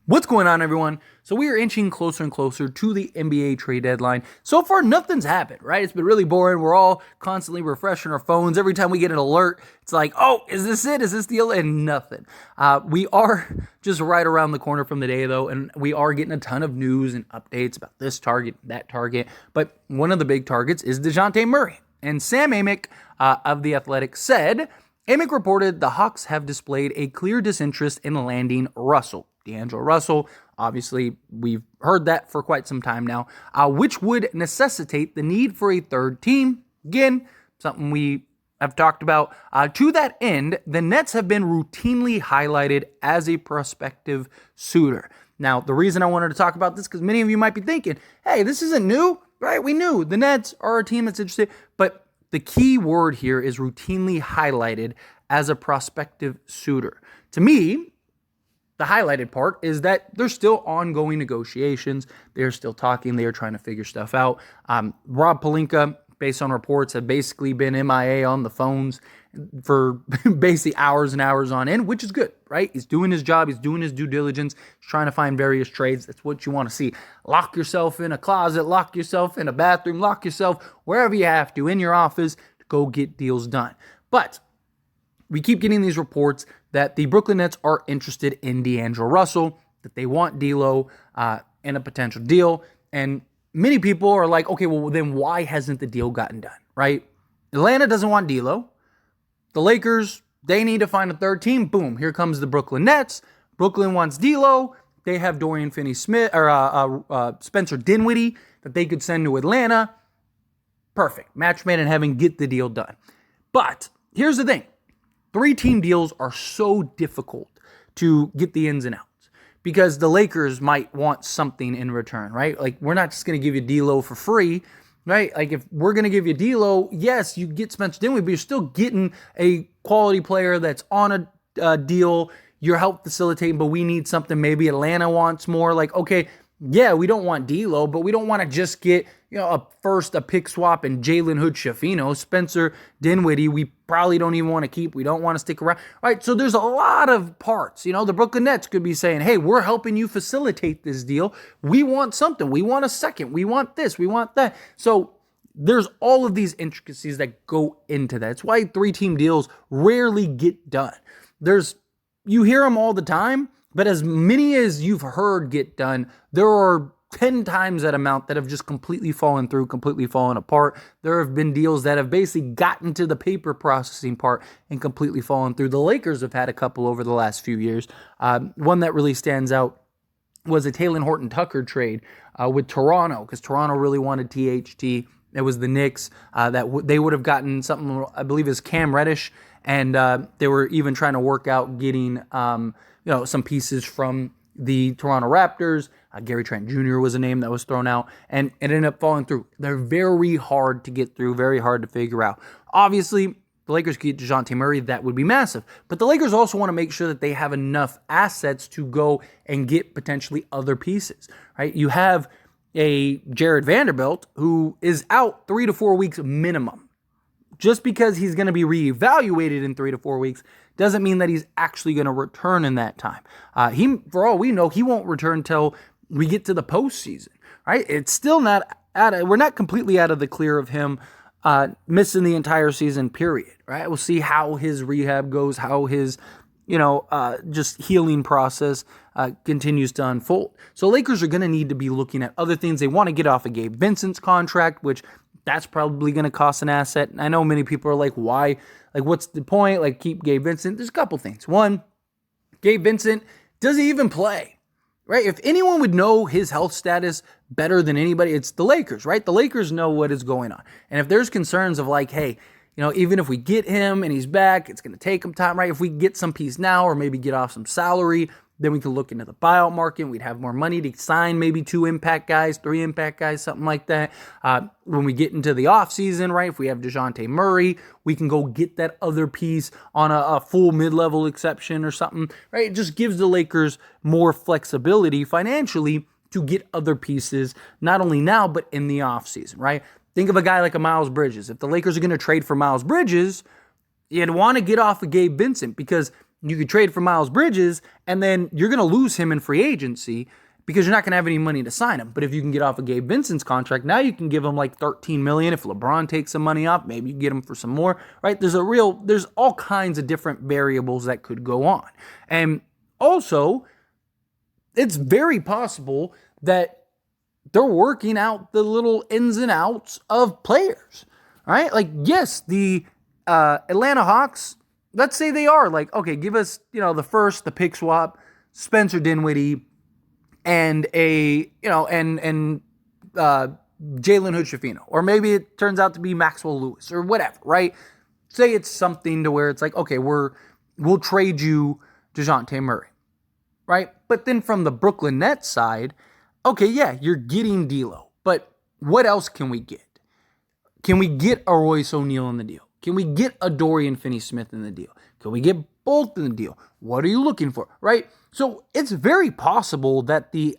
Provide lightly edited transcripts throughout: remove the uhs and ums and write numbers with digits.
What's going on, everyone? So we are inching closer and closer to the NBA trade deadline. So far, nothing's happened, right? It's been really boring. We're all constantly refreshing our phones. Every time we get an alert, it's like, oh, is this it? Is this the alert? And nothing. We are just right around the corner from the day, though, and we are getting a ton of news and updates about this target, that target. But one of the big targets is Dejounte Murray. And Sam Amick of The Athletic said, Amick reported the Hawks have displayed a clear disinterest in landing D'Angelo Russell. Obviously, we've heard that for quite some time now, which would necessitate the need for a third team. Again, something we have talked about. To that end, the Nets have been routinely highlighted as a prospective suitor. Now, the reason I wanted to talk about this, because many of you might be thinking, hey, this isn't new, right? We knew the Nets are a team that's interested, but the key word here is routinely highlighted as a prospective suitor. To me, the highlighted part is that there's still ongoing negotiations. They're still talking. They're trying to figure stuff out. Rob Pelinka, based on reports, have basically been MIA on the phones for basically hours and hours on end, which is good, right? He's doing his job. He's doing his due diligence. He's trying to find various trades. That's what you want to see. Lock yourself in a closet. Lock yourself in a bathroom. Lock yourself wherever you have to in your office to go get deals done. But we keep getting these reports that the Brooklyn Nets are interested in D'Angelo Russell, that they want D'Lo in a potential deal. And many people are like, okay, well, then why hasn't the deal gotten done, right? Atlanta doesn't want D'Lo. The Lakers, they need to find a third team. Boom, here comes the Brooklyn Nets. Brooklyn wants D'Lo. They have Dorian Finney-Smith or Spencer Dinwiddie that they could send to Atlanta. Perfect. Match made in heaven, get the deal done. But here's the thing. 3-team deals are so difficult to get the ins and outs because the Lakers might want something in return, right? Like, we're not just going to give you D'Lo for free, right? Like, if we're going to give you D'Lo, yes, you get Spencer Dinwiddie, but you're still getting a quality player that's on a deal. You're help facilitating, but we need something. Maybe Atlanta wants more. Like, okay, yeah, we don't want D'Lo, but we don't want to just get, a pick swap and Jalen Hood-Schifino. Spencer Dinwiddie, we probably don't even want to keep. We don't want to stick around. All right, so there's a lot of parts. The Brooklyn Nets could be saying, hey, we're helping you facilitate this deal. We want something. We want a second. We want this. We want that. So there's all of these intricacies that go into that. It's why 3-team deals rarely get done. You hear them all the time, but as many as you've heard get done, there are 10 times that amount that have just completely fallen through, completely fallen apart. There have been deals that have basically gotten to the paper processing part and completely fallen through. The Lakers have had a couple over the last few years. One that really stands out was a Talen Horton-Tucker trade with Toronto, because Toronto really wanted THT. It was the Knicks that they would have gotten something, I believe, is Cam Reddish, and they were even trying to work out getting some pieces from the Toronto Raptors. Gary Trent Jr. was a name that was thrown out, and it ended up falling through. They're very hard to get through, very hard to figure out. Obviously, the Lakers could get Dejounte Murray. That would be massive. But the Lakers also want to make sure that they have enough assets to go and get potentially other pieces, right? You have a Jared Vanderbilt who is out 3 to 4 weeks minimum. Just because he's going to be reevaluated in 3 to 4 weeks doesn't mean that he's actually going to return in that time. For all we know, he won't return until we get to the postseason, right? It's still not we're not completely out of the clear of him missing the entire season, period, right? We'll see how his rehab goes, how his, just healing process continues to unfold. So Lakers are going to need to be looking at other things. They want to get off of Gabe Vincent's contract, which that's probably going to cost an asset. I know many people are like, why? Like, what's the point? Like, keep Gabe Vincent. There's a couple things. One, Gabe Vincent doesn't even play, right? If anyone would know his health status better than anybody, it's the Lakers, right? The Lakers know what is going on. And if there's concerns of like, hey, even if we get him and he's back, it's going to take him time, right? If we get some piece now or maybe get off some salary, then we can look into the buyout market. We'd have more money to sign maybe 2 impact guys, 3 impact guys, something like that. When we get into the offseason, right, if we have Dejounte Murray, we can go get that other piece on a full mid-level exception or something, right? It just gives the Lakers more flexibility financially to get other pieces, not only now, but in the offseason, right? Think of a guy like a Miles Bridges. If the Lakers are going to trade for Miles Bridges, you'd want to get off of Gabe Vincent because You could trade for Miles Bridges, and then you're going to lose him in free agency because you're not going to have any money to sign him. But if you can get off of Gabe Vincent's contract, now you can give him like $13 million. If LeBron takes some money off, maybe you can get him for some more, right? There's all kinds of different variables that could go on. And also, it's very possible that they're working out the little ins and outs of players, right? Like, yes, the Atlanta Hawks, let's say they are like, okay, give us, the pick swap, Spencer Dinwiddie, and Jalen Hood-Schifino. Or maybe it turns out to be Maxwell Lewis or whatever, right? Say it's something to where it's like, okay, we'll trade you Dejounte Murray, right? But then from the Brooklyn Nets side, okay, yeah, you're getting D'Lo, but what else can we get? Can we get a Royce O'Neal in the deal? Can we get a Dorian Finney-Smith in the deal? Can we get both in the deal? What are you looking for, right? So it's very possible that the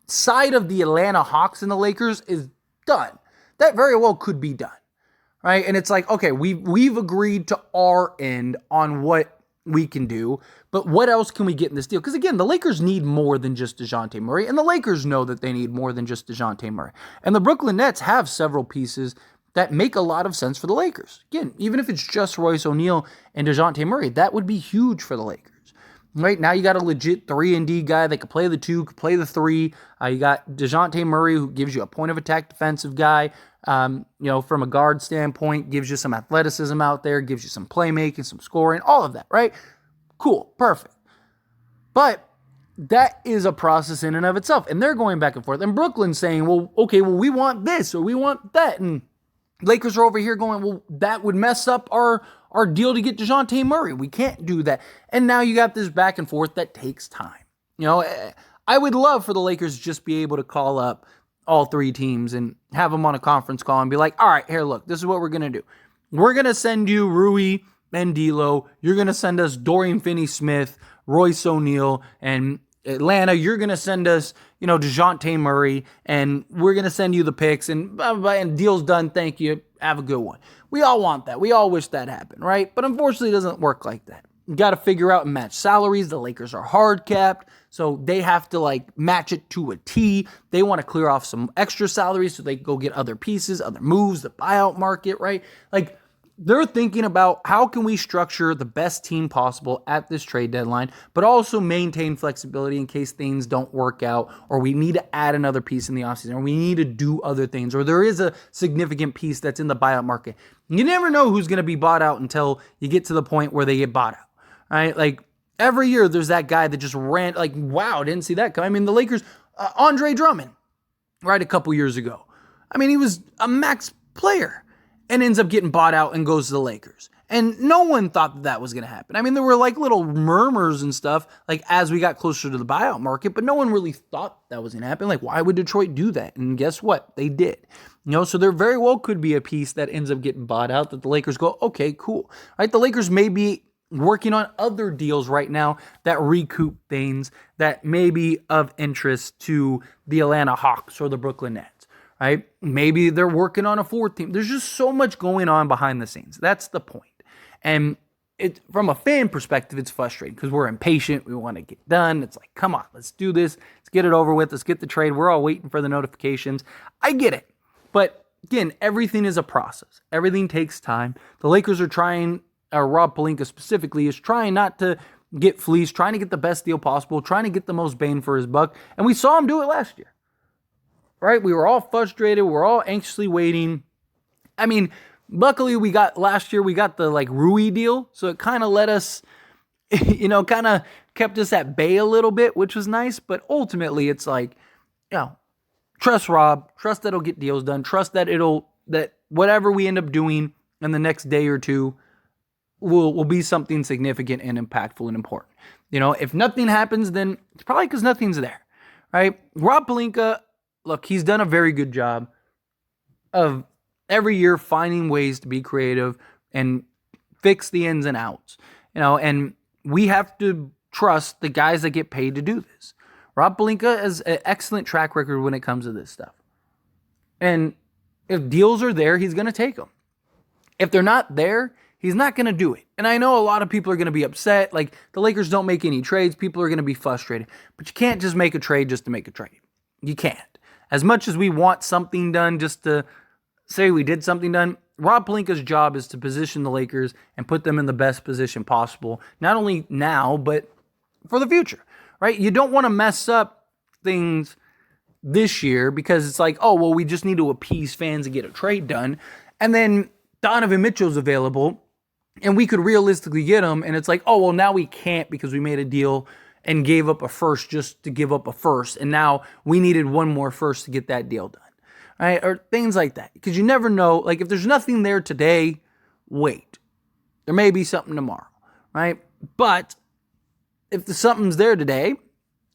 side of the Atlanta Hawks and the Lakers is done. That very well could be done, right? And it's like, okay, we've agreed to our end on what we can do, but what else can we get in this deal? Because again, the Lakers need more than just Dejounte Murray, and the Lakers know that they need more than just Dejounte Murray. And the Brooklyn Nets have several pieces that make a lot of sense for the Lakers. Again, even if it's just Royce O'Neal and Dejounte Murray, that would be huge for the Lakers. Right now, you got a legit 3-and-D guy that can play the 2, can play the 3. You got Dejounte Murray, who gives you a point of attack defensive guy. From a guard standpoint, gives you some athleticism out there, gives you some playmaking, some scoring, all of that, right? Cool, perfect. But that is a process in and of itself, and they're going back and forth. And Brooklyn's saying, well, okay, well, we want this or we want that, and Lakers are over here going, well, that would mess up our deal to get Dejounte Murray. We can't do that. And now you got this back and forth that takes time. I would love for the Lakers to just be able to call up all 3 teams and have them on a conference call and be like, all right, here, look, this is what we're going to do. We're going to send you Rui and D'Lo. You're going to send us Dorian Finney-Smith, Royce O'Neal, and Atlanta, you're going to send us, Dejounte Murray, and we're going to send you the picks, and blah, blah, blah, and deal's done. Thank you. Have a good one. We all want that. We all wish that happened, right? But unfortunately, it doesn't work like that. You got to figure out and match salaries. The Lakers are hard capped, so they have to match it to a T. They want to clear off some extra salaries so they can go get other pieces, other moves, the buyout market, right? They're thinking about how can we structure the best team possible at this trade deadline, but also maintain flexibility in case things don't work out, or we need to add another piece in the offseason, or we need to do other things, or there is a significant piece that's in the buyout market. You never know who's going to be bought out until you get to the point where they get bought out, right? Every year there's that guy that just ran, wow, didn't see that coming. I mean, the Lakers, Andre Drummond, right, a couple years ago. I mean, he was a max player and ends up getting bought out and goes to the Lakers. And no one thought that was going to happen. I mean, there were little murmurs and stuff as we got closer to the buyout market, but no one really thought that was going to happen. Why would Detroit do that? And guess what? They did. So there very well could be a piece that ends up getting bought out that the Lakers go, okay, cool. Right? The Lakers may be working on other deals right now that recoup things that may be of interest to the Atlanta Hawks or the Brooklyn Nets. Right? Maybe they're working on a 4th team. There's just so much going on behind the scenes. That's the point. And from a fan perspective, it's frustrating because we're impatient. We want to get done. It's like, come on, let's do this. Let's get it over with. Let's get the trade. We're all waiting for the notifications. I get it. But again, everything is a process. Everything takes time. The Lakers are trying, Rob Pelinka specifically, is trying not to get fleeced, trying to get the best deal possible, trying to get the most bang for his buck. And we saw him do it last year. Right? We were all frustrated. We were all anxiously waiting. I mean, luckily last year we got the Rui deal. So it kind of let us, kind of kept us at bay a little bit, which was nice. But ultimately it's trust Rob, trust that he'll get deals done. Trust that that whatever we end up doing in the next day or two will be something significant and impactful and important. If nothing happens, then it's probably because nothing's there. Right? Rob Pelinka, look, he's done a very good job of every year finding ways to be creative and fix the ins and outs, and we have to trust the guys that get paid to do this. Rob Pelinka has an excellent track record when it comes to this stuff. And if deals are there, he's going to take them. If they're not there, He's not going to do it. And I know a lot of people are going to be upset. Like, the Lakers don't make any trades. People are going to be frustrated. But you can't just make a trade just to make a trade. You can't. As much as we want something done just to say we did something done, Rob Pelinka's job is to position the Lakers and put them in the best position possible, not only now, but for the future, right? You don't want to mess up things this year because it's like, oh, well, we just need to appease fans and get a trade done. And then Donovan Mitchell's available and we could realistically get him. And it's like, oh, well, now we can't because we made a deal and gave up a first just to give up a first. And now we needed one more first to get that deal done. Right? Or things like that. Because you never know. Like, if there's nothing there today, wait. There may be something tomorrow. Right? But if something's there today,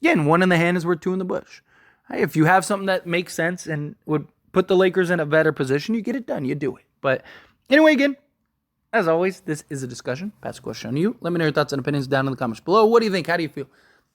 again, one in the hand is worth two in the bush. Right? If you have something that makes sense and would put the Lakers in a better position, you get it done. You do it. But anyway, again, as always, this is a discussion. Pass the question on you. Let me know your thoughts and opinions down in the comments below. What do you think? How do you feel?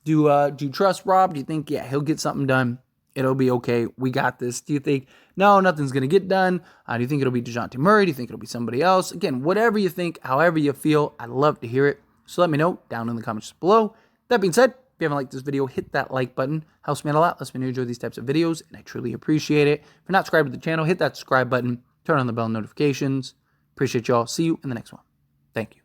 Do you trust Rob? Do you think, yeah, he'll get something done? It'll be okay. We got this. Do you think, no, nothing's going to get done? Do you think it'll be Dejounte Murray? Do you think it'll be somebody else? Again, whatever you think, however you feel, I'd love to hear it. So let me know down in the comments below. That being said, if you haven't liked this video, hit that like button. Helps me out a lot. Lets me know you enjoy these types of videos, and I truly appreciate it. If you're not subscribed to the channel, hit that subscribe button. Turn on the bell notifications. Appreciate y'all. See you in the next one. Thank you.